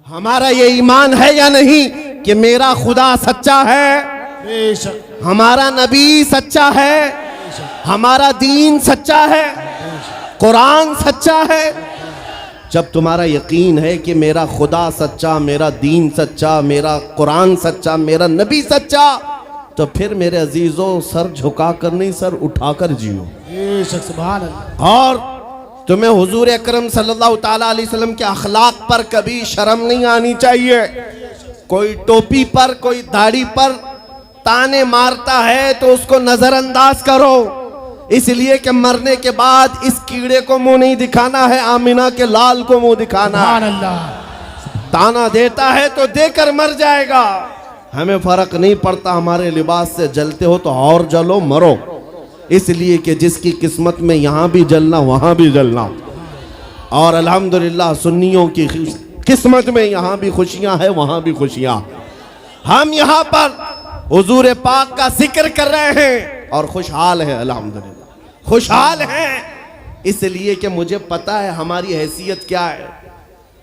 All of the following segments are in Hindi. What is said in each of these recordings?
हमारा ये ईमान है या नहीं कि मेरा खुदा सच्चा है, बेशक हमारा नबी सच्चा है, हमारा दीन सच्चा है, कुरान सच्चा है। जब तुम्हारा यकीन है कि मेरा खुदा सच्चा, मेरा दीन सच्चा, मेरा कुरान सच्चा, मेरा नबी सच्चा, तो फिर मेरे अजीजों सर झुकाकर नहीं, सर उठाकर जियो। बेशक सुभान अल्लाह। और तुम्हें हुजूर अकरम सल्लल्लाहु ताला अलैहि वसल्लम के अखलाक पर कभी शर्म नहीं आनी चाहिए। कोई टोपी पर, कोई दाढ़ी पर ताने मारता है तो उसको नजरअंदाज करो, इसलिए कि मरने के बाद इस कीड़े को मुंह नहीं दिखाना है, आमिना के लाल को मुंह दिखाना है। सुभान अल्लाह। ताना देता है तो देकर मर जाएगा। हमें फर्क नहीं पड़ता, हमारे लिबास से जलते हो तो और जलो, मरो, इसलिए कि जिसकी किस्मत में यहाँ भी जलना वहाँ भी जलना। और अल्हम्दुलिल्लाह सुन्नियों की किस्मत में यहाँ भी खुशियाँ हैं, वहाँ भी खुशियाँ। हम यहाँ पर हुजूर पाक का जिक्र कर रहे हैं और खुशहाल हैं, अल्हम्दुलिल्लाह खुशहाल हैं, इसलिए कि मुझे पता है हमारी हैसियत क्या है।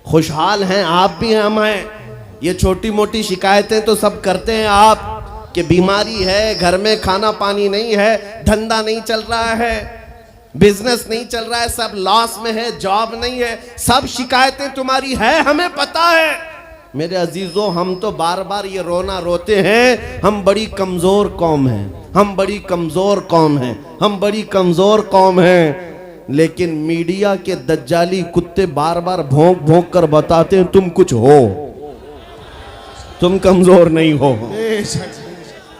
खुशहाल हैं, आप भी हैं, हम हैं। ये छोटी मोटी शिकायतें तो सब करते हैं आप, कि बीमारी है, घर में खाना पानी नहीं है, धंधा नहीं चल रहा है, बिजनेस नहीं चल रहा है, सब लॉस में है, जॉब नहीं है, सब शिकायतें तुम्हारी है, हमें पता है। मेरे अजीजों, हम तो बार बार ये रोना रोते हैं, हम बड़ी कमजोर कौम हैं, हम बड़ी कमजोर कौम हैं, हम बड़ी कमजोर कौम हैं। लेकिन मीडिया के दज्जाली कुत्ते बार बार भौंक भौंक कर बताते हैं तुम कुछ हो, तुम कमजोर नहीं हो।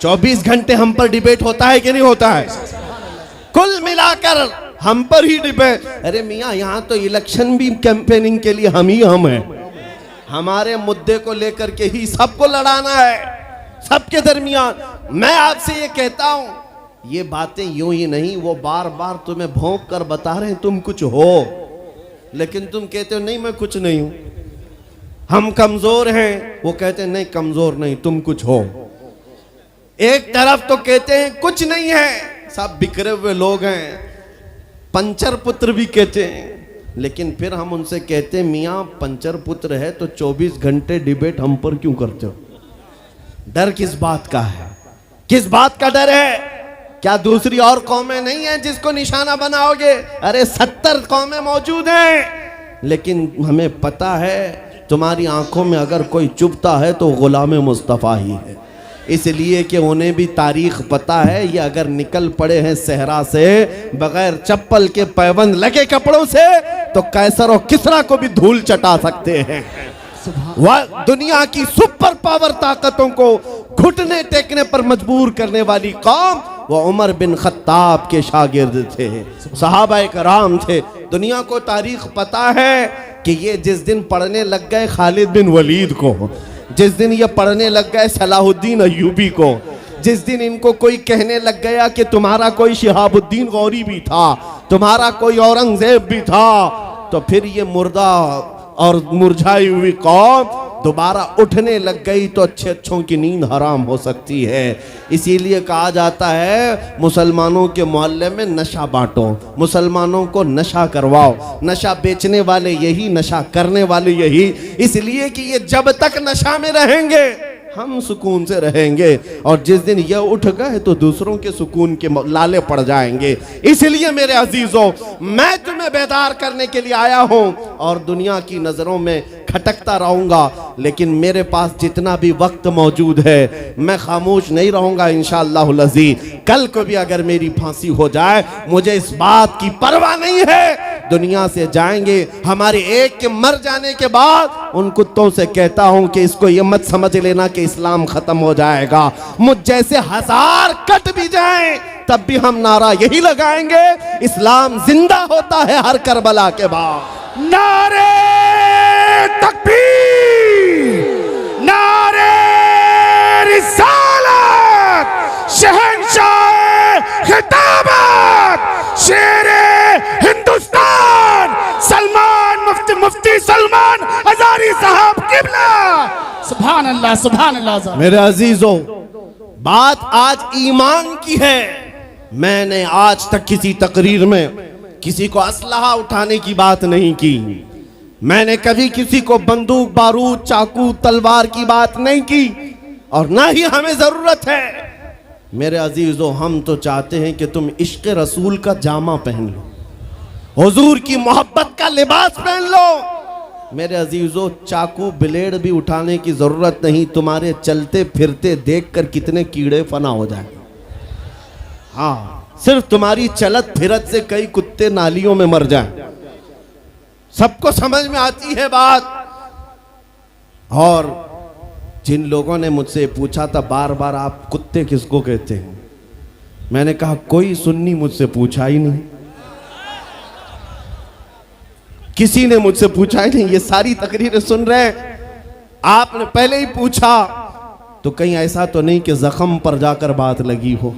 24 घंटे हम पर डिबेट होता है कि नहीं होता है? कुल मिलाकर हम पर ही डिबेट। अरे मियाँ, यहाँ तो इलेक्शन भी कैंपेनिंग के लिए हम हैं। हमारे मुद्दे को लेकर के ही सबको लड़ाना है, सबके दरमियान। मैं आपसे ये कहता हूँ, ये बातें यूं ही नहीं, वो बार बार तुम्हें भौंक कर बता रहे हैं तुम कुछ हो, लेकिन तुम कहते हो नहीं मैं कुछ नहीं हूं, हम कमजोर हैं। वो कहते हैं नहीं कमजोर नहीं, तुम कुछ हो। एक तरफ तो कहते हैं कुछ नहीं है, सब बिखरे हुए लोग हैं, पंचर पुत्र भी कहते हैं, लेकिन फिर हम उनसे कहते हैं मियाँ पंचर पुत्र है तो 24 घंटे डिबेट हम पर क्यों करते हो? डर किस बात का है? किस बात का डर है? क्या दूसरी और कौमें नहीं हैं जिसको निशाना बनाओगे? अरे 70 कौमें मौजूद हैं, लेकिन हमें पता है तुम्हारी आंखों में अगर कोई चुभता है तो गुलाम मुस्तफ़ा ही है, इसलिए कि उन्हें भी तारीख पता है। ये अगर निकल पड़े हैं सहरा से बगैर चप्पल के, पैबंद लगे कपड़ों से, तो कैसर और किसरा को भी धूल चटा सकते हैं। वह दुनिया की सुपर पावर ताकतों को घुटने टेकने पर मजबूर करने वाली कौम, वो उमर बिन खत्ताब के शागिर्द थे, सहाबाए कराम थे। दुनिया को तारीख पता है कि ये जिस दिन पढ़ने लग गए खालिद बिन वलीद को, जिस दिन ये पढ़ने लग गए सलाहुद्दीन अय्यूबी को, जिस दिन इनको कोई कहने लग गया कि तुम्हारा कोई शिहाबुद्दीन गौरी भी था, तुम्हारा कोई औरंगजेब भी था, तो फिर ये मुर्दा और मुरझाई हुई कौम दोबारा उठने लग गई तो अच्छे अच्छों की नींद हराम हो सकती है। इसीलिए कहा जाता है मुसलमानों के मोहल्ले में नशा बांटो, मुसलमानों को नशा करवाओ, नशा बेचने वाले यही, नशा करने वाले यही, इसलिए कि ये जब तक नशा में रहेंगे हम सुकून से रहेंगे, और जिस दिन ये उठ गए तो दूसरों के सुकून के लाले पड़ जाएंगे। इसलिए मेरे अजीजों, मैं तुम्हें बेदार करने के लिए आया हूं और दुनिया की नजरों में खटकता रहूंगा, लेकिन मेरे पास जितना भी वक्त मौजूद है मैं खामोश नहीं रहूंगा इंशाअल्लाह अज़ीज़। कल को भी अगर मेरी फांसी हो जाए मुझे इस बात की परवाह नहीं है, दुनिया से जाएंगे। हमारे एक के मर जाने के बाद उन कुत्तों से कहता हूं कि इसको ये मत समझ लेना कि इस्लाम खत्म हो जाएगा, मुझ जैसे 1000 कट भी जाएं तब भी हम नारा यही लगाएंगे, इस्लाम जिंदा होता है हर करबला के बाद। नारे तकबीर, नारे रिसालत, शहंशाह खिताबत, शेरे हिंदुस्तान सलमान मुफ्ती सलमान हजारी साहब किबला। सुभान अल्लाह, सुभान अल्लाह। मेरे अजीजों, बात आज ईमान की है। मैंने आज तक किसी तकरीर में किसी को असलहा उठाने की बात नहीं की, मैंने कभी किसी को बंदूक, बारूद, चाकू, तलवार की बात नहीं की और ना ही हमें जरूरत है। मेरे अजीजों, हम तो चाहते हैं कि तुम इश्क रसूल का जामा पहन लो, हुजूर की मोहब्बत का लिबास पहन लो। मेरे अजीजों, चाकू ब्लेड भी उठाने की जरूरत नहीं, तुम्हारे चलते फिरते देखकर कितने कीड़े फना हो जाए। हाँ, सिर्फ तुम्हारी चलत फिरत से कई कुत्ते नालियों में मर जाएं। सबको समझ में आती है बात। और जिन लोगों ने मुझसे पूछा था बार बार, आप कुत्ते किसको कहते हैं, मैंने कहा कोई सुन्नी मुझसे पूछा ही नहीं, किसी ने मुझसे पूछा ही नहीं। ये सारी तकरीरें सुन रहे हैं, आपने पहले ही पूछा तो कहीं ऐसा तो नहीं कि जख्म पर जाकर बात लगी हो।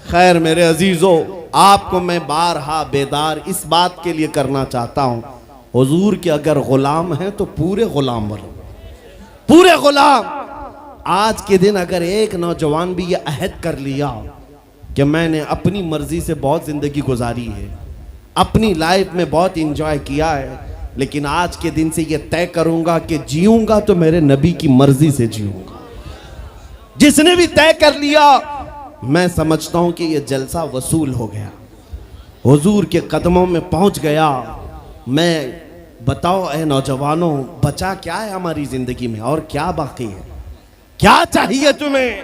खैर मेरे अजीजों, आपको मैं बारहा बेदार इस बात के लिए करना चाहता हूं, हुजूर के अगर गुलाम हैं तो पूरे गुलाम बनो, पूरे गुलाम। आज के दिन अगर एक नौजवान भी ये अहद कर लिया कि मैंने अपनी मर्जी से बहुत जिंदगी गुजारी है, अपनी लाइफ में बहुत इंजॉय किया है, लेकिन आज के दिन से ये तय करूंगा कि जीऊंगा तो मेरे नबी की मर्जी से जीऊंगा, जिसने भी तय कर लिया, मैं समझता हूं कि ये जलसा वसूल हो गया, हुजूर के कदमों में पहुंच गया। मैं बताओ ए नौजवानों, बचा क्या है हमारी जिंदगी में और क्या बाकी है, क्या चाहिए तुम्हें?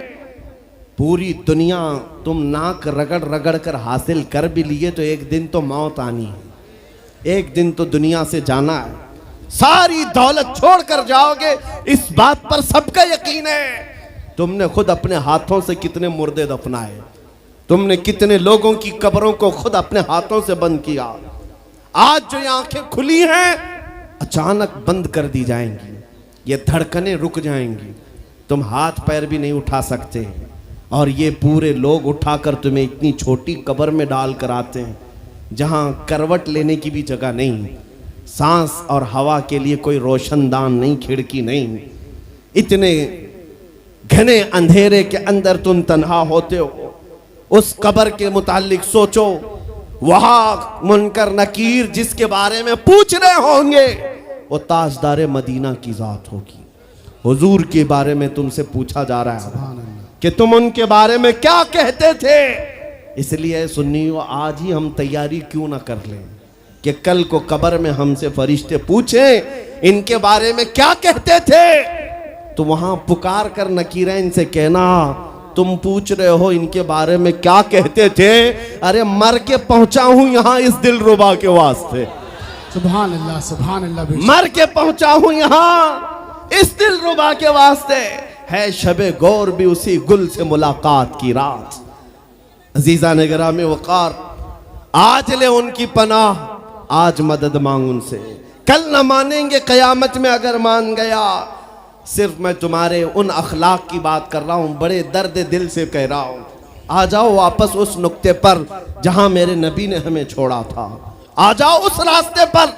पूरी दुनिया तुम नाक रगड़ रगड़ कर हासिल कर भी लिए तो एक दिन तो मौत आनी है, एक दिन तो दुनिया से जाना है, सारी दौलत छोड़कर जाओगे, इस बात पर सबका यकीन है। तुमने खुद अपने हाथों से कितने मुर्दे दफनाए, तुमने कितने लोगों की कब्रों को खुद अपने हाथों से बंद किया। आज जो ये आंखें खुली हैं अचानक बंद कर दी जाएंगी, ये धड़कनें रुक जाएंगी, तुम हाथ पैर भी नहीं उठा सकते, और ये पूरे लोग उठाकर तुम्हें इतनी छोटी कब्र में डाल कर आते हैं जहां करवट लेने की भी जगह नहीं, सांस और हवा के लिए कोई रोशनदान नहीं, खिड़की नहीं। इतने घने अंधेरे के अंदर तुम तन्हा होते हो। उस कब्र के मुतालिक सोचो, वहां मुनकर नकीर जिसके बारे में पूछ रहे होंगे वो ताजदार मदीना की जात होगी। हुजूर के बारे में तुमसे पूछा जा रहा है कि तुम उनके बारे में क्या कहते थे। इसलिए सुन्नियों, आज ही हम तैयारी क्यों ना कर लें कि कल को कब्र में हमसे फरिश्ते पूछें इनके बारे में क्या कहते थे, तो वहां पुकार कर नकीरैन से कहना, तुम पूछ रहे हो इनके बारे में क्या कहते थे, अरे मर के पहुंचा हूं यहां इस दिलरुबा के वास्ते। सुभान अल्लाह, सुभान अल्लाह। मर के पहुंचा हूं यहां इस दिलरुबा के वास्ते, है शबे गौर भी उसी गुल से मुलाकात की रात। अजीजा ने गिरामी वकार, आज ले उनकी पनाह, आज मदद मांग उनसे, कल न मानेंगे कयामत में अगर मान गया। सिर्फ मैं तुम्हारे उन अखलाक की बात कर रहा हूँ, बड़े दर्द दिल से कह रहा हूँ। आ जाओ वापस उस नुक्ते पर जहाँ मेरे नबी ने हमें छोड़ा था, आ जाओ उस रास्ते पर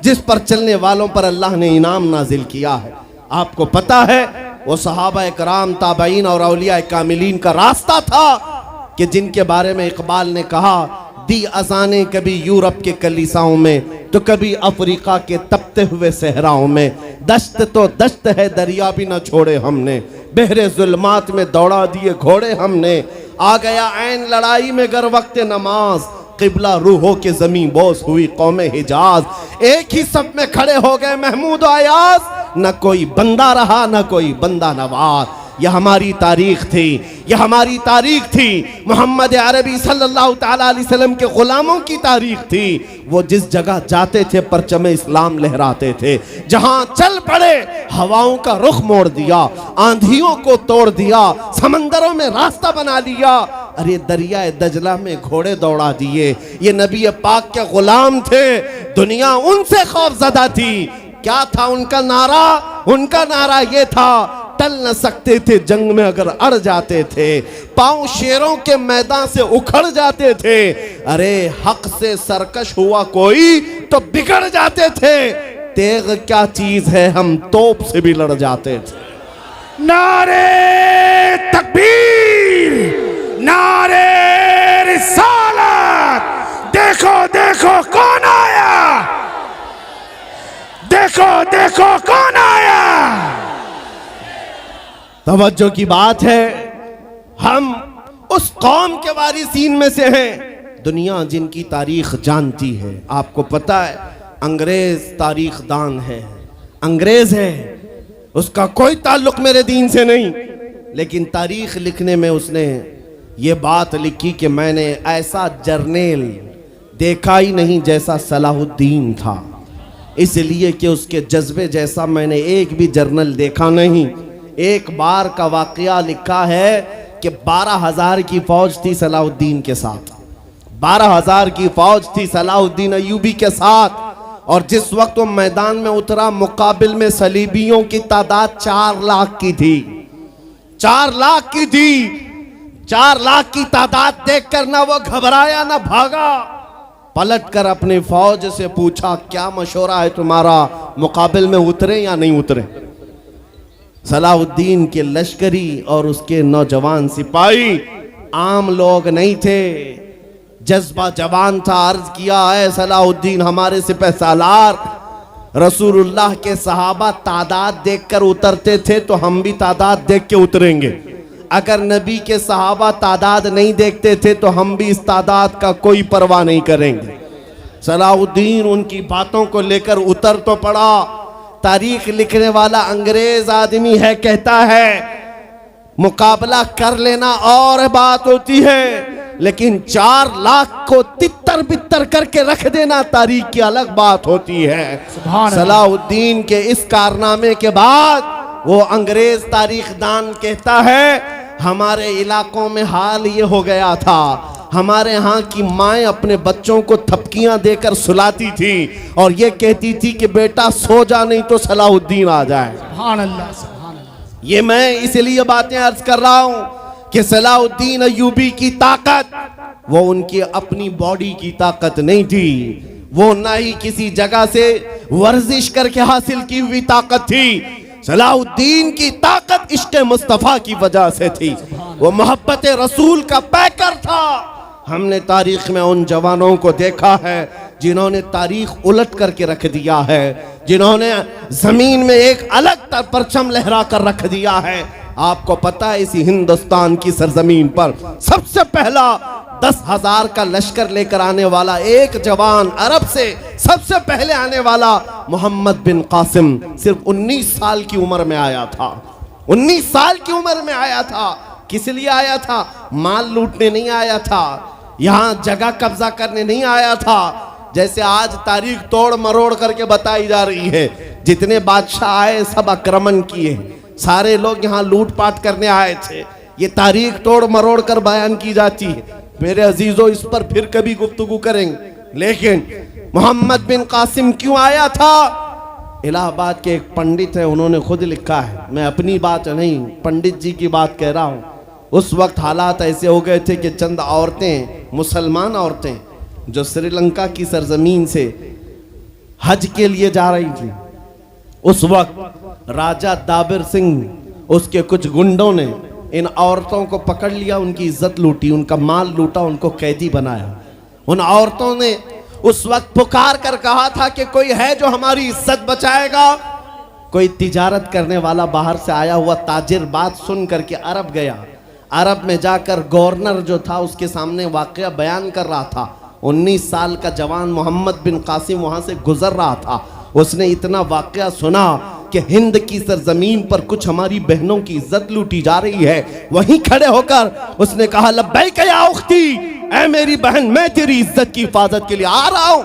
जिस पर चलने वालों पर अल्लाह ने इनाम नाजिल किया है। आपको पता है वो सहाबा कराम, ताबईन और औलिया कामिलीन का रास्ता था कि जिनके बारे में इकबाल ने कहा, दी अजाने कभी यूरोप के कलीसाओं में तो कभी अफ्रीका के तपते हुए सहराओं में, दश्त तो दश्त है दरिया भी न छोड़े हमने, बहरे जुल्मात में दौड़ा दिए घोड़े हमने, आ गया ऐन लड़ाई में गर वक्त नमाज, किबला रूहों के जमीन बोस हुई कौम हिजाज। एक ही सब में खड़े हो गए महमूद अयाज, न कोई बंदा रहा न कोई बंदा नवाज। यह हमारी तारीख थी, यह हमारी तारीख थी, मोहम्मद अरबी सल्लल्लाहु ताला अलैहि वसल्लम के गुलामों की तारीख थी। वो जिस जगह जाते थे परचम इस्लाम लहराते थे, जहां चल पड़े हवाओं का रुख मोड़ दिया, आंधियों को तोड़ दिया, समंदरों में रास्ता बना लिया, अरे दरिया दजला में घोड़े दौड़ा दिए। ये नबी पाक के गुलाम थे, दुनिया उनसे खौफजदा थी। क्या था उनका नारा? उनका नारा ये था, टल न सकते थे जंग में अगर अड़ जाते थे, पांव शेरों के मैदान से उखड़ जाते थे, अरे हक से सरकश हुआ कोई तो बिगड़ जाते थे, तेग क्या चीज है हम तोप से भी लड़ जाते थे। नारे तकबीर, नारे रिसालत, देखो देखो कौन आया, देखो देखो कौन आया। तवज्जो की बात है, हम उस कौम के वारिसीन में से हैं दुनिया जिनकी तारीख जानती है। आपको पता है अंग्रेज तारीख दान है, अंग्रेज है, उसका कोई ताल्लुक मेरे दीन से नहीं, लेकिन तारीख लिखने में उसने ये बात लिखी कि मैंने ऐसा जर्नेल देखा ही नहीं जैसा सलाहुद्दीन था, इसलिए कि उसके जज्बे जैसा मैंने एक भी जर्नल देखा नहीं। एक बार का वाकया लिखा है कि 12,000 की फौज थी सलाहुद्दीन के साथ, 12,000 की फौज थी सलाहुद्दीन अय्यूबी के साथ, और जिस वक्त वो मैदान में उतरा मुकाबिल में सलीबियों की तादाद 4 लाख की थी, 4 लाख की थी। 4 लाख की तादाद देखकर ना वो घबराया ना भागा, पलटकर अपनी फौज से पूछा क्या मशवरा है तुम्हारा, मुकाबिल में उतरे या नहीं उतरे। सलाहुद्दीन के लश्करी और उसके नौजवान सिपाही आम लोग नहीं थे, जज्बा जवान था। अर्ज किया है सलाहुद्दीन हमारे सिपह सालार, रसूलुल्लाह के सहाबा तादाद देखकर उतरते थे तो हम भी तादाद देख के उतरेंगे, अगर नबी के सहाबा तादाद नहीं देखते थे तो हम भी इस तादाद का कोई परवाह नहीं करेंगे। सलाहुद्दीन उनकी बातों को लेकर उतर तो पड़ा। तारीख लिखने वाला अंग्रेज आदमी है, कहता है मुकाबला कर लेना और बात होती है, लेकिन 4 लाख को तितर बितर करके रख देना तारीख की अलग बात होती है। सलाहुद्दीन के इस कारनामे के बाद वो अंग्रेज तारीख दान कहता है हमारे इलाकों में हाल ये हो गया था, हमारे यहाँ की माएँ अपने बच्चों को थपकियां देकर सुलाती थी और ये कहती थी कि बेटा सो जा नहीं तो सलाहुद्दीन आ जाए। सुभान अल्लाह, सुभान अल्लाह। ये मैं इसलिए बातें अर्ज कर रहा हूँ कि सलाहुद्दीन अय्यूबी की ताकत वो उनकी अपनी बॉडी की ताकत नहीं थी, वो ना ही किसी जगह से वर्जिश करके हासिल की हुई ताकत थी। सलाहुद्दीन की ताकत इश्क़ मुस्तफ़ा की वजह से थी, वो मोहब्बत रसूल का पैकर था। हमने तारीख में उन जवानों को देखा है जिन्होंने तारीख उलट करके रख दिया है, जिन्होंने जमीन में एक अलग परचम लहरा कर रख दिया है। आपको पता है इसी हिंदुस्तान की सरजमीन पर सबसे पहला 10,000 का लश्कर लेकर आने वाला एक जवान अरब से सबसे पहले आने वाला मोहम्मद बिन कासिम सिर्फ 19 साल की उम्र में आया था। 19 साल की उम्र में आया था। किस लिए आया था? माल लूटने नहीं आया था, यहाँ जगह कब्जा करने नहीं आया था। जैसे आज तारीख तोड़ मरोड़ करके बताई जा रही है, जितने बादशाह आए सब आक्रमण किए, सारे लोग यहाँ लूटपाट करने आए थे, ये तारीख तोड़ मरोड़ कर बयान की जाती है। मेरे अजीजों इस पर फिर कभी गुफ्तगू करेंगे, लेकिन मोहम्मद बिन कासिम क्यों आया था? इलाहाबाद के एक पंडित है, उन्होंने खुद लिखा है, मैं अपनी बात नहीं पंडित जी की बात कह रहा हूँ। उस वक्त हालात ऐसे हो गए थे कि चंद औरतें, मुसलमान औरतें जो श्रीलंका की सरजमीन से हज के लिए जा रही थी, उस वक्त राजा दाबिर सिंह उसके कुछ गुंडों ने इन औरतों को पकड़ लिया, उनकी इज्जत लूटी, उनका माल लूटा, उनको कैदी बनाया। उन औरतों ने उस वक्त पुकार कर कहा था कि कोई है जो हमारी इज्जत बचाएगा। कोई तिजारत करने वाला बाहर से आया हुआ ताजिर बात सुन करके अरब गया। अरब में जाकर गवर्नर जो था उसके सामने वाकया बयान कर रहा था। 19 साल का जवान मोहम्मद बिन कासिम वहां से गुजर रहा था। उसने इतना वाकया सुना कि हिंद की सरजमीन पर कुछ हमारी बहनों की इज्जत लूटी जा रही है। वहीं खड़े होकर उसने कहा लब्बैक या उख्ती, ऐ मेरी बहन मैं तेरी इज्जत की हिफाजत के लिए आ रहा हूं।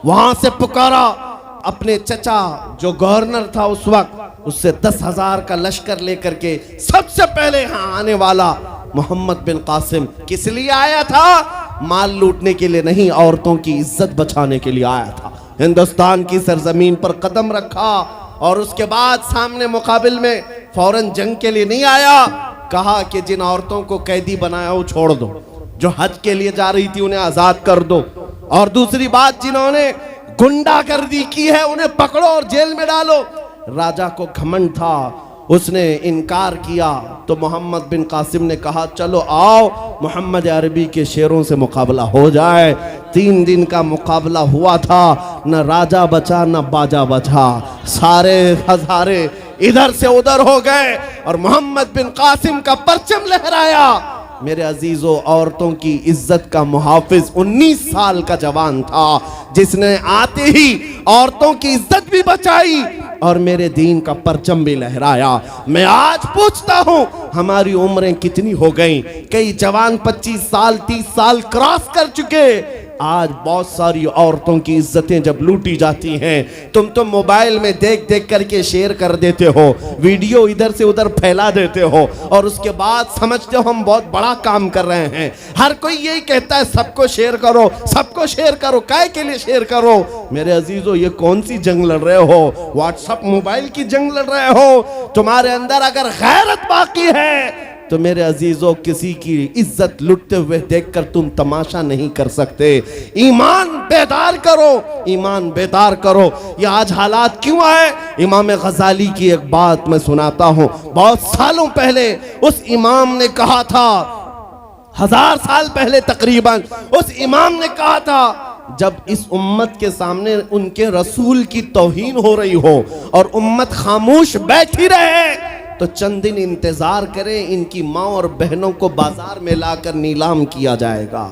वहां से पुकारा अपने चचा जो गवर्नर था उस वक्त, उससे 10,000 का लश्कर लेकर के सबसे पहले यहाँ आने वाला मोहम्मद बिन कासिम किस लिए आया था? माल लूटने के लिए नहीं, औरतों की इज्जत बचाने के लिए आया था। हिंदुस्तान की सरजमीन पर कदम रखा और उसके बाद सामने मुकाबिल में फौरन जंग के लिए नहीं आया। कहा कि जिन औरतों को कैदी बनाया वो छोड़ दो, जो हज के लिए जा रही थी उन्हें आजाद कर दो, और दूसरी बात जिन्होंने गुंडागर्दी की है उन्हें पकड़ो और जेल में डालो। राजा को घमंड था, उसने इनकार किया तो मोहम्मद बिन कासिम ने कहा चलो आओ मोहम्मद अरबी के शेरों से मुकाबला हो जाए। 3 दिन का मुकाबला हुआ था, न राजा बचा न बाजा बचा, सारे हजारे इधर से उधर हो गए और मोहम्मद बिन कासिम का परचम लहराया। मेरे अजीजों, औरतों की इज्जत का मुहाफिज 19 साल का जवान था जिसने आते ही औरतों की इज्जत भी बचाई और मेरे दीन का परचम भी लहराया। मैं आज पूछता हूं हमारी उम्रें कितनी हो गई? कई जवान 25 साल 30 साल क्रॉस कर चुके। आज बहुत सारी औरतों की इज्जतें जब लूटी जाती हैं, तुम तो मोबाइल में देख देख करके शेयर कर देते हो, वीडियो इधर से उधर फैला देते हो और उसके बाद समझते हो हम बहुत बड़ा काम कर रहे हैं। हर कोई यही कहता है सबको शेयर करो, सबको शेयर करो, काय के लिए शेयर करो? मेरे अजीजों, ये कौन सी जंग लड़ रहे हो? व्हाट्सएप मोबाइल की जंग लड़ रहे हो? तुम्हारे अंदर अगर गैरत बाकी है तो मेरे अजीजों, किसी की इज्जत लुटते हुए देखकर तुम तमाशा नहीं कर सकते। ईमान बेदार करो, ईमान बेदार करो। ये आज हालात क्यों आए? इमाम गजाली की एक बात मैं सुनाता हूं। बहुत सालों पहले उस इमाम ने कहा था, 1000 साल पहले तकरीबन, उस इमाम ने कहा था जब इस उम्मत के सामने उनके रसूल की तौहीन हो रही हो और उम्मत खामोश बैठी रहे तो चंद दिन इंतजार करें, इनकी माँ और बहनों को बाजार में लाकर नीलाम किया जाएगा,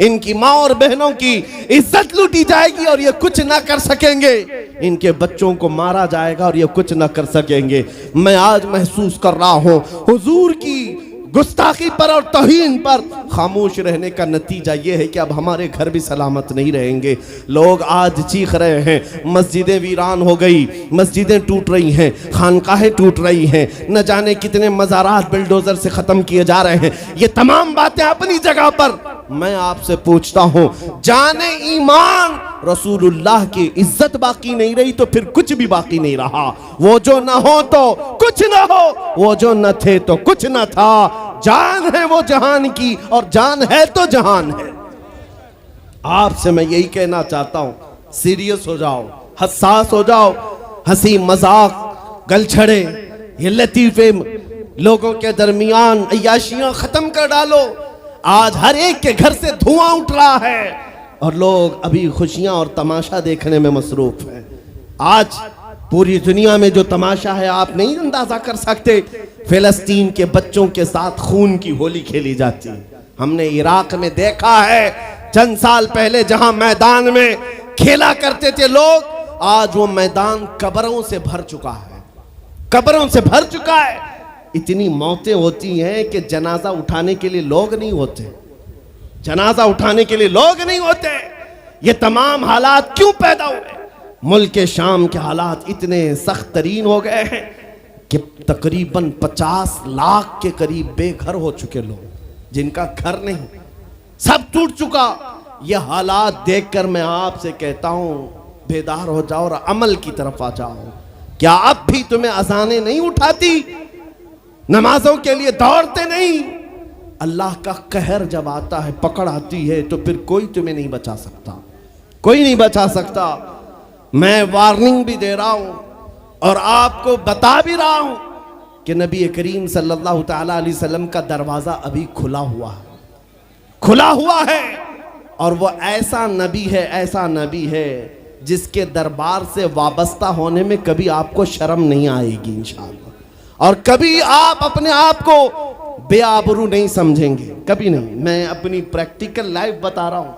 इनकी माँ और बहनों की इज्जत लूटी जाएगी और ये कुछ ना कर सकेंगे, इनके बच्चों को मारा जाएगा और ये कुछ ना कर सकेंगे। मैं आज महसूस कर रहा हूँ हुजूर की गुस्ताखी पर और तौहीन पर खामोश रहने का नतीजा ये है कि अब हमारे घर भी सलामत नहीं रहेंगे। लोग आज चीख रहे हैं, मस्जिदें वीरान हो गई, मस्जिदें टूट रही हैं, खानकाहें टूट रही हैं, न जाने कितने मज़ारात बिल्डोजर से ख़त्म किए जा रहे हैं। ये तमाम बातें अपनी जगह पर। मैं आपसे पूछता हूँ, जाने ईमान रसूलुल्लाह की इज्जत बाकी नहीं रही तो फिर कुछ भी बाकी नहीं रहा। वो जो न हो तो कुछ न हो, वो जो न थे तो कुछ न था। जान है वो जहान की और जान है तो जहान है। आपसे मैं यही कहना चाहता हूं, सीरियस हो जाओ, हसास हो जाओ। हंसी मजाक गलछड़े ये लतीफे लोगों के दरमियान अय्याशियां खत्म कर डालो। आज हर एक के घर से धुआं उठ रहा है और लोग अभी खुशियां और तमाशा देखने में मसरूफ हैं। आज पूरी दुनिया में जो तमाशा है आप नहीं अंदाजा कर सकते। फिलिस्तीन के बच्चों के साथ खून की होली खेली जाती है। हमने इराक में देखा है चंद साल पहले जहां मैदान में खेला करते थे लोग, आज वो मैदान कब्रों से भर चुका है, कब्रों से भर चुका है। इतनी मौतें होती हैं कि जनाजा उठाने के लिए लोग नहीं होते, जनाजा उठाने के लिए लोग नहीं होते। ये तमाम हालात क्यों पैदा हुए? मुल्क शाम के हालात इतने सख्त तरीन हो गए हैं कि तकरीबन 50 लाख के करीब बेघर हो चुके लोग, जिनका घर नहीं, सब टूट चुका। ये हालात देखकर मैं आपसे कहता हूं, बेदार हो जाओ और अमल की तरफ आ जाओ। क्या अब भी तुम्हें अजानें नहीं उठाती? नमाजों के लिए दौड़ते नहीं? अल्लाह का कहर जब आता है, पकड़ आती है, तो फिर कोई तुम्हें नहीं बचा सकता, कोई नहीं बचा सकता। मैं वार्निंग भी दे रहा हूं और आपको बता भी रहा हूं कि नबी करीम सल्लल्लाहु ताला अलैहि वसल्लम का दरवाजा अभी खुला हुआ है, खुला हुआ है। और वो ऐसा नबी है, ऐसा नबी है जिसके दरबार से वाबस्ता होने में कभी आपको शर्म नहीं आएगी इंशाअल्लाह, और कभी आप अपने आप को बेआबरू नहीं समझेंगे, कभी नहीं। मैं अपनी प्रैक्टिकल लाइफ बता रहा हूं।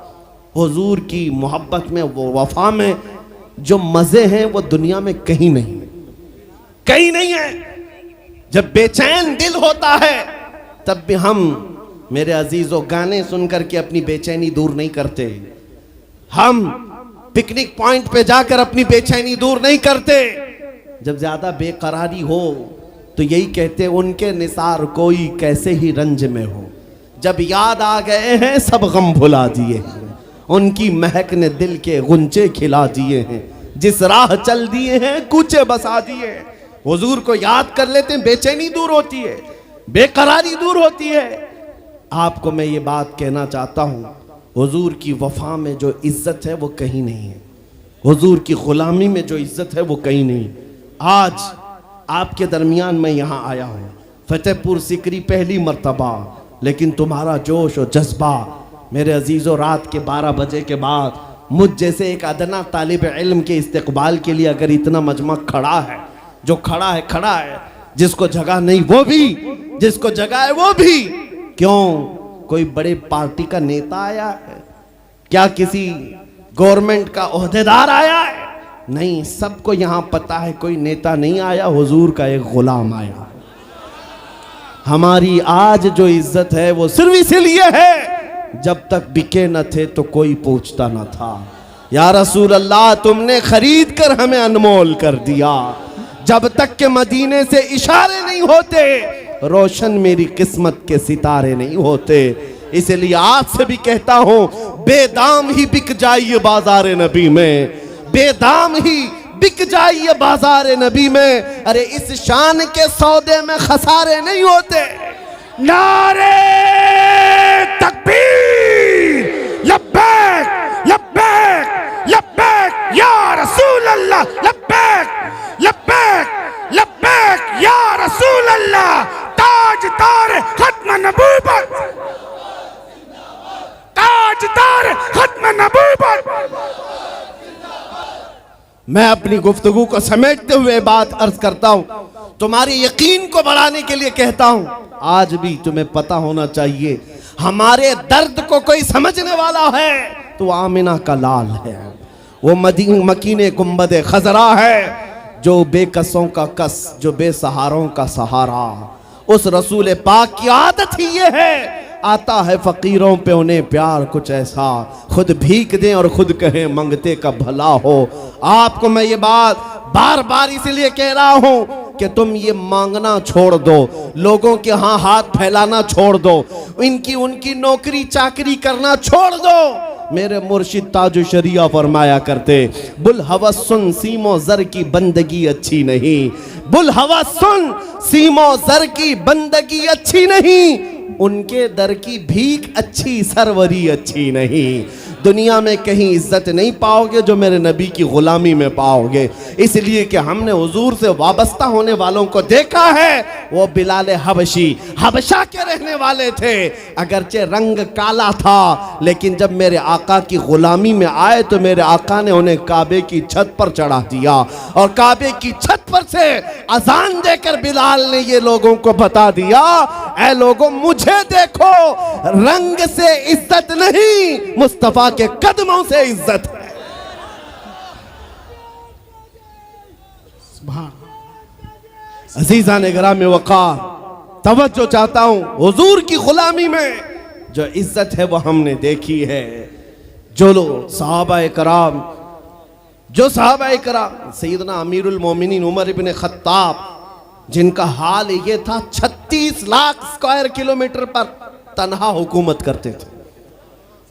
हुजूर की मोहब्बत में, वो वफा में जो मजे हैं वो दुनिया में कहीं नहीं, कहीं नहीं है। जब बेचैन दिल होता है तब भी हम, मेरे अजीजों, गाने सुनकर के अपनी बेचैनी दूर नहीं करते। हम पिकनिक पॉइंट पे जाकर अपनी बेचैनी दूर नहीं करते। जब ज्यादा बेकरारी हो तो यही कहते, उनके निसार कोई कैसे ही रंज में हो, जब याद आ गए हैं सब गम भुला दिए हैं, उनकी महक ने दिल के गुंचे खिला दिए हैं, जिस राह चल दिए हैं कूचे बसा दिए हैं। हुजूर को याद कर लेते हैं, बेचैनी दूर होती है, बेकरारी दूर होती है। आपको मैं ये बात कहना चाहता हूं, हुजूर की वफा में जो इज्जत है वो कहीं नहीं है, हुजूर की गुलामी में जो इज्जत है वो कहीं नहीं। आज आपके दरमियान मैं यहाँ आया हूँ, फतेहपुर सिकरी पहली मर्तबा, लेकिन तुम्हारा जोश और जज्बा मेरे अजीज़ों, रात के 12 बजे के बाद मुझ जैसे एक अदना तालिब इल्म के इस्तकबाल के लिए अगर इतना मजमा खड़ा है, जो खड़ा है, जिसको जगह नहीं वो भी, जिसको जगह है वो भी, क्यों कोई बड़े पार्टी का नेता आया है? क्या किसी गवर्नमेंट का ओहदेदार आया है? नहीं, सबको यहां पता है कोई नेता नहीं आया, हुजूर का एक गुलाम आया। हमारी आज जो इज्जत है वो सिर्फ इसीलिए है, जब तक बिके न थे तो कोई पूछता न था। या रसूल अल्लाह, तुमने खरीद कर हमें अनमोल कर दिया। जब तक के मदीने से इशारे नहीं होते, रोशन मेरी किस्मत के सितारे नहीं होते। इसलिए आज से भी कहता हूं, बेदाम ही बिक जाइए बाजार नबी में, बेदाम ही बिक जाइए बाजार नबी में। अरे इस शान के सौदे में खसारे नहीं होते। नारे तकबीर, लब्बैक लब्बैक लब्बैक या रसूल अल्लाह, लब्बैक लब्बैक लब्बैक या रसूल अल्लाह। ताजदार खत्म नबूवत, ताजदार खत्म नबूवत। मैं अपनी गुफ्तगू को समेटते हुए बात अर्ज करता हूं, तुम्हारे यकीन को बढ़ाने के लिए कहता हूं, आज भी तुम्हें पता होना चाहिए, हमारे दर्द को कोई समझने वाला है तो आमिना का लाल है, वो मकीने गुंबद खजरा है, जो बेकसों का कस, जो बेसहारों का सहारा। उस रसूल पाक की आदत ही ये है, आता है फकीरों पे उन्हें प्यार कुछ ऐसा, खुद भीख दें और खुद कहें मंगते का भला हो। आपको मैं ये बात बार बार इसलिए कह रहा हूं कि तुम ये मांगना छोड़ दो, लोगों के यहाँ हाथ फैलाना छोड़ दो, उनकी नौकरी चाकरी करना छोड़ दो। मेरे मुर्शिद ताजु शरिया फरमाया करते, बुल हवस सुन सीमो जर की बंदगी अच्छी नहीं, बुल हवस सुन सीमो जर की बंदगी अच्छी नहीं, उनके दर की भीख अच्छी, सरवरी अच्छी नहीं। दुनिया में कहीं इज्जत नहीं पाओगे जो मेरे नबी की गुलामी में पाओगे। इसलिए कि हमने हुजूर से वाबस्ता होने वालों को देखा है, वो बिलाल हबशी हबशा के रहने वाले थे, अगरचे रंग काला था, लेकिन जब मेरे आका की गुलामी में आए तो मेरे आका ने उन्हें काबे की छत पर चढ़ा दिया, और काबे की छत पर से अजान देकर बिलाल ने ये लोगों को बता दिया, ऐ लोगों मुझे देखो, रंग से इज्जत नहीं, मुस्तफा के कदमों से इज्जत है। अजीजा ने ग्राम वक़ार, तवज्जो चाहता हूं, हुजूर की गुलामी में जो इज्जत है वो हमने देखी है। जो लोग सहाबाए कराम, जो सहाबाए कराम, सैयदना अमीरुल मोमिनीन उमर इब्न खत्ताब, जिनका हाल ये था 36 लाख स्क्वायर किलोमीटर पर तन्हा हुकूमत करते थे।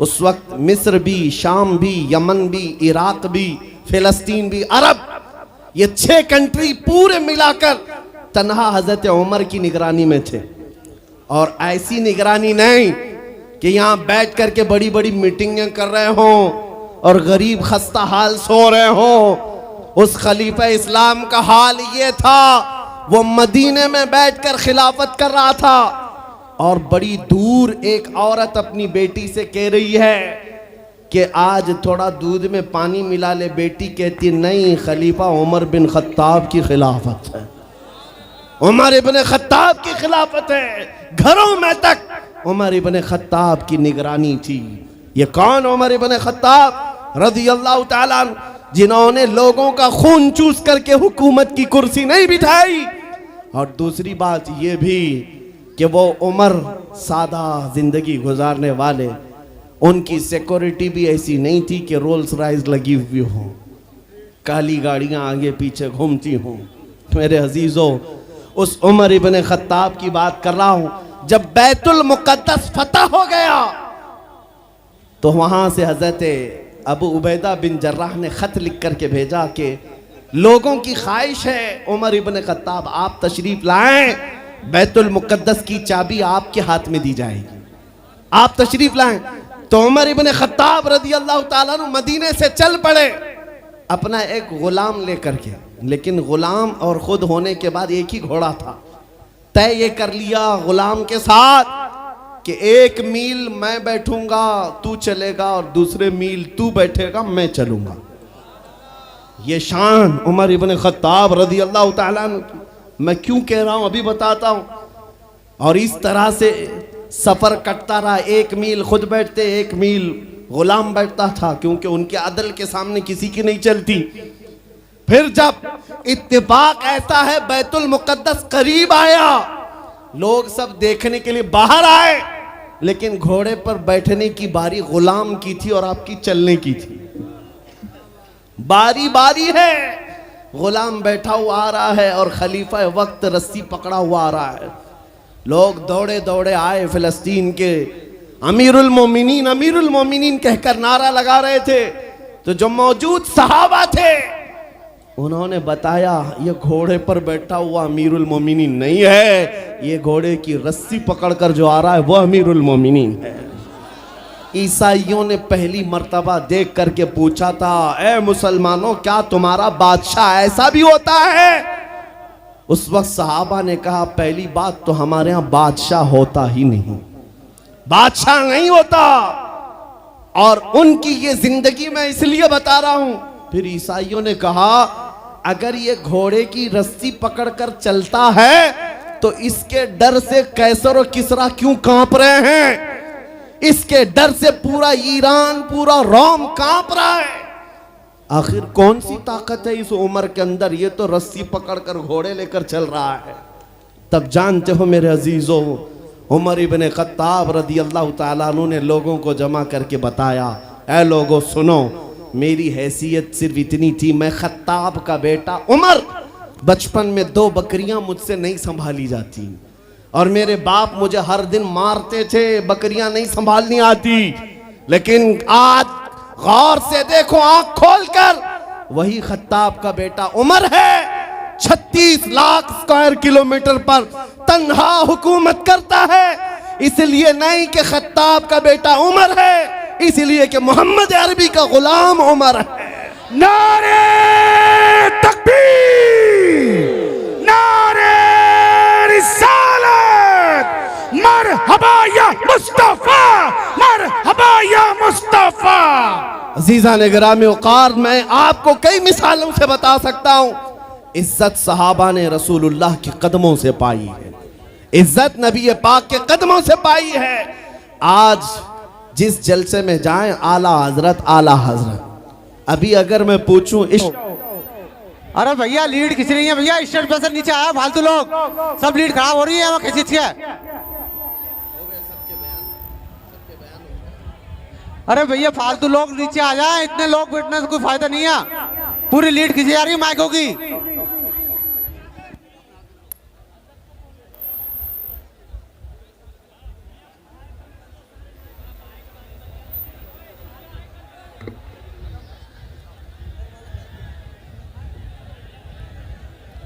उस वक्त मिस्र भी, शाम भी, यमन भी, इराक भी, फिलिस्तीन भी, अरब, ये 6 कंट्री पूरे मिलाकर तन्हा हजरत उमर की निगरानी में थे। और ऐसी निगरानी नहीं कि यहाँ बैठ करके बड़ी बड़ी मीटिंगें कर रहे हों और गरीब खस्ता हाल सो रहे हों। उस खलीफा इस्लाम का हाल ये था, वो मदीने में बैठकर खिलाफत कर रहा था, और बड़ी दूर एक औरत अपनी बेटी से कह रही है कि आज थोड़ा दूध में पानी मिला ले। बेटी कहती नहीं, खलीफा उमर बिन खत्ताब की खिलाफत है, उमर इब्न खत्ताब की खिलाफत है। घरों में तक उमर इब्न खत्ताब की निगरानी थी। ये कौन? उमर इब्न खत्ताब रज़ियल्लाहु ताला अन्हु, जिन्होंने लोगों का खून चूस करके हुकूमत की कुर्सी नहीं बिठाई। और दूसरी बात ये भी कि वो उमर सादा जिंदगी गुजारने वाले, उनकी सिक्योरिटी भी ऐसी नहीं थी कि रोल्स रॉयस लगी हुई हो, काली गाड़ियां आगे पीछे घूमती हों। मेरे अजीजों, उस उमर इब्न खत्ताब की बात कर रहा हूं। जब बैतुल मुक़द्दस फतह हो गया तो वहां से हजरत अबू उबैदा बिन जर्राह ने खत लिख करके भेजा कि लोगों की ख्वाहिश है उमर इब्न खत्ताब आप तशरीफ लाएं, बैतुल मुक़द्दस की चाबी आपके हाथ में दी जाएगी, आप तशरीफ लाएं। तो उमर इब्न खत्ताब रज़ियल्लाहु ताला अन्हु मदीने से चल पड़े। अपना एक गुलाम लेकर के, लेकिन गुलाम और खुद होने के बाद एक ही घोड़ा था। तय ये कर लिया गुलाम के साथ कि 1 मील मैं बैठूंगा तू चलेगा और दूसरे मील तू बैठेगा मैं चलूंगा। ये शान उमर इब्न खत्ताब रज़ी अल्लाह ताला अन्हु की। मैं क्यों कह रहा हूं अभी बताता हूं। और इस तरह से सफर कटता रहा। 1 मील खुद बैठते, 1 मील गुलाम बैठता था, क्योंकि उनके अदल के सामने किसी की नहीं चलती। फिर जब इत्तेफाक ऐसा है बैतुल मुकद्दस करीब आया, लोग सब देखने के लिए बाहर आए, लेकिन घोड़े पर बैठने की बारी गुलाम की थी और आपकी चलने की थी। बारी बारी है, गुलाम बैठा हुआ आ रहा है और खलीफा वक्त रस्सी पकड़ा हुआ आ रहा है। लोग दौड़े दौड़े आए, फिलिस्तीन के अमीरुल मोमिनीन कहकर नारा लगा रहे थे। तो जो मौजूद सहाबा थे उन्होंने बताया ये घोड़े पर बैठा हुआ अमीरुल मोमिनीन नहीं है, ये घोड़े की रस्सी पकड़कर जो आ रहा है वो अमीरुल मोमिनीन है। ईसाइयों ने पहली मर्तबा देख करके पूछा था, ए मुसलमानों क्या तुम्हारा बादशाह ऐसा भी होता है? उस वक्त सहाबा ने कहा पहली बात तो हमारे यहाँ बादशाह होता ही नहीं, बादशाह नहीं होता। और उनकी ये जिंदगी मैं इसलिए बता रहा हूं। फिर ईसाइयों ने कहा अगर ये घोड़े की रस्सी पकड़कर चलता है तो इसके डर से कैसर और किसरा क्यों कांप रहे हैं? इसके डर से पूरा ईरान, पूरा रोम कांप रहा है। आखिर कौन सी ताकत है इस उमर के अंदर? ये तो रस्सी पकड़कर घोड़े लेकर चल रहा है। तब जानते हो मेरे अजीजों, उमर इब्न खत्ताब रज़ी अल्लाह ताला अन्हु ने लोगों को जमा करके बताया, ऐ लोगों सुनो, मेरी हैसियत सिर्फ इतनी थी, मैं खत्ताब का बेटा उमर, बचपन में 2 बकरियां मुझसे नहीं संभाली जाती और मेरे बाप मुझे हर दिन मारते थे, बकरियां नहीं संभालनी आती। लेकिन आज गौर से देखो, आंख खोलकर, वही खत्ताब का बेटा उमर है। 36 लाख स्क्वायर किलोमीटर पर तन्हा हुकूमत करता है। इसलिए नहीं कि खत्ताब का बेटा उमर है, इसलिए कि मोहम्मद अरबी का गुलाम उमर है। नारे तकबीर, नारे रिसालत, मरहबा या मुस्तफा, मरहबा या मुस्तफा। अजीज़ान गिरामी वक़ार, मैं आपको कई मिसालों से बता सकता हूं। इज्जत सहाबा ने रसूलुल्लाह के कदमों से पाई है, इज्जत नबी पाक के कदमों से पाई है। आज जिस जलसे में जाएं, आला हजरत, अभी अगर मैं पूछूं अरे भैया लीड खींच रही है भैया, स्टेज पे से नीचे आया, फालतू लोग सब लीड खराब हो रही है, वो खींच के। अरे भैया फालतू लोग नीचे आ जाए, इतने लोग बैठने से कोई फायदा नहीं है, पूरी लीड खींची जा रही है माइकों की।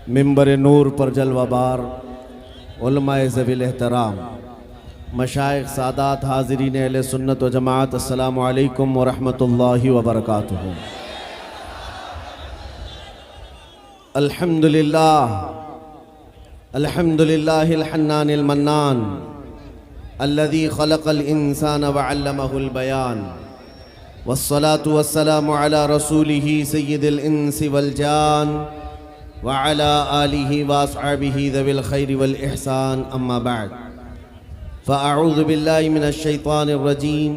मिंबर नूर पर जलवाबार उलमाए ज़वील एहतराम, मशाइख, सादात, हाज़रीन अहले सुन्नत व जमात, अस्सलामु अलैकुम व रहमतुल्लाहि व बरकातुहू। अल्हम्दुलिल्लाह, अल्हम्दुलिल्लाहिल हन्नानिल मन्नान, अल्लज़ी खलक़ल इंसान व अल्लमहुल बयान, वस्सलातु वस्सलामु अला रसूलिही सय्यिदिल इंसी वल जान व अला आलिही व अस्हाबिही ज़विल खैरि वल इहसान, अम्मा बाद। फ़अऊज़ु बिल्लाहि मिनश शैतानिर रजीम,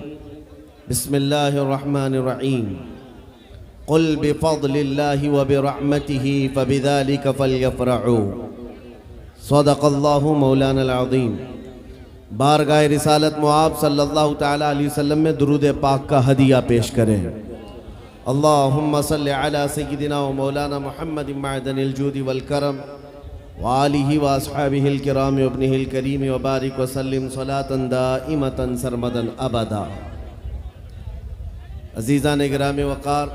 बिस्मिल्लाहिर रहमानिर रहीम। क़ुल बिफ़ज़लिल्लाहि व बिरहमतिही फ़बिज़ालिका फ़लयफ़रहू, सदक़ल्लाहु मौलाना अज़ीम। बारगाह रिसालत मुआब सल्लल्लाहु तआला अलैहि वसल्लम में दुरूद पाक का हदिया पेश करें। अल्लाहुम्मा सल्लि अला सय्यिदिना व मौलाना मुहम्मदिन मअदनिल जूदि वल करम व आलिहि व अस्हाबिहिल किराम व इब्निहिल करीम व बारिक व सल्लिम सलातन दाइमतन सरमदन अबदा। अज़ीज़ान गिरामी वक़ार,